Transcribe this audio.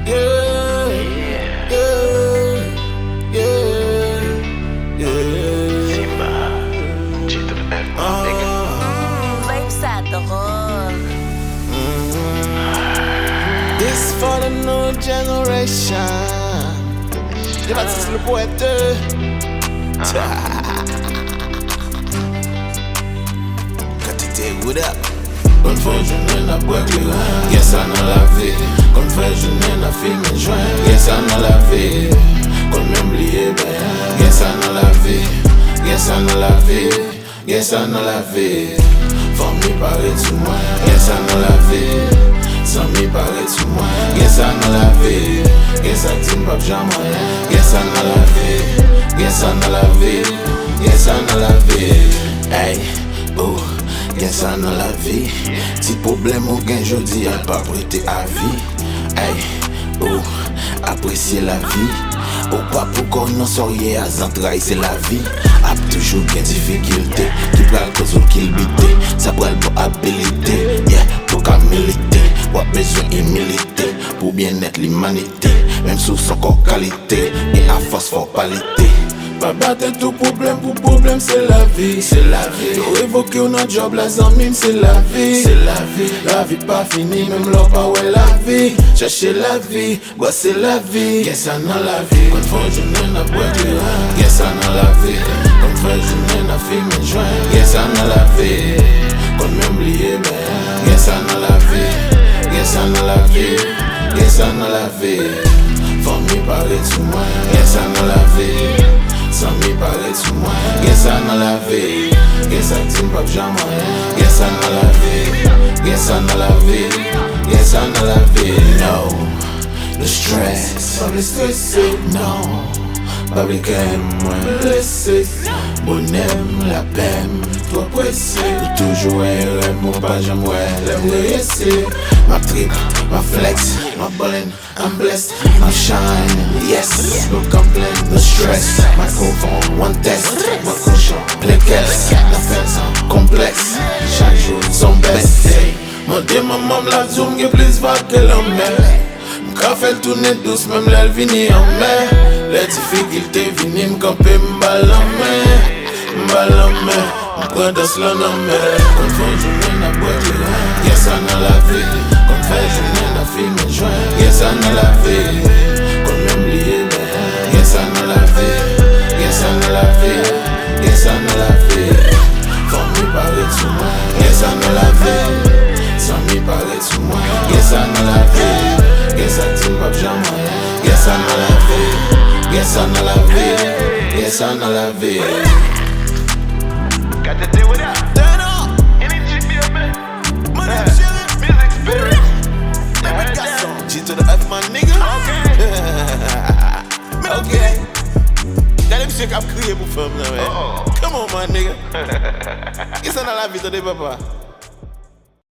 Yeah, yeah, yeah, yeah. Simba, G to the F, my nigga. Vibes at the hall. This for the new generation. Je vais te le poète. What up? Confusion in a boîte, yes, I know la vie. Confusion in a film and joint, yes, I know la vie. Qu'on m'oublie, yes, I know la vie. Yes, I know la vie. Yes, I know la vie. Faut m'y parler de moi, yes, I know la vie. Sans m'y parler de moi, yes, I know la vie. Yes, I think pas jamais, yes, I know la vie. Yes, I know la vie. Yes, I know la vie. Hey, oh. Yes, I know la vie. Ti problème ou gen jodi a pas prêté à vie. Hey, oh, apprécier la vie. Ou pas pour qu'on n'en sorye à zentray, c'est la vie. A toujours gen difficulté. Qui pral cause ou qu'il bite. Ça pral pour habilité. Yeah, pour qu'à militer. Ou a besoin humilité. Pour bien être l'humanité. Même sous son corps qualité. Et à force faut palité. Pas battre tout problème pour problème, c'est la vie, c'est la vie. Yo évoquer un job, la zamine, c'est la vie, c'est la vie. La vie pas finie, même l'on pas ouais la vie. Chercher la vie, boire c'est la vie. Yes, I know la vie. Confusion in a boîte, yes, I know la vie. Confusion in a film and joint, yes, I know la vie. Qu'on m'oublie, yes, I know la vie. Yes, I know la vie. Yes, I know la vie. Faut m'y parler de moi, yes, I know la vie. Sans m'y parler de moi, yes, I know la vie. Yes, I think pas jamais, yes, I know la vie. Yes, I know la vie. Yes, I know la vie. No, le stress, pas le stressé, non. Pas le calme, moins blessé. Bonheur, la peine, trop pressé. Toujours un rêve, mon pas jamais, l'aimerais essayer. Ma trip, ma flex, my ballin', I'm blessed, I'm shining, yes, no complaint, no stress. Microphone, one test, my cushion, plein caisse, la fence, complexe, chaque jour son best. Mon dieu, ma maman la zoom, qui plus va que l'homme. M'ka fait tourner douce, même l'elle vini en mer. Les difficultés vini m'camper m'balle en main, m'balle en main. M'prends dans ce l'en en mer. Confusion in a boîte, yes, I know la vie. Confusion in a film and joint, yes, I know la vie. Qu'on m'oublie, yes, I know la vie. Yes, I know la vie. Yes, I know la vie. Faut m'y parler de moi, yes, I know la vie. Sans m'y parler de moi, yes, I know la vie. Yes, I think pas jamais, yes, I know la vie. Yes, I know la vie. Yes, I know la vie. Got to deal with that. Turn up. Energy, baby. Money, chillin'. Music spirit. Let me got some G to the F, my nigga. Okay. That them shit I'm créé pour faire, man. Come on, my nigga. Qu'est-ce qu'on a la vie de papa?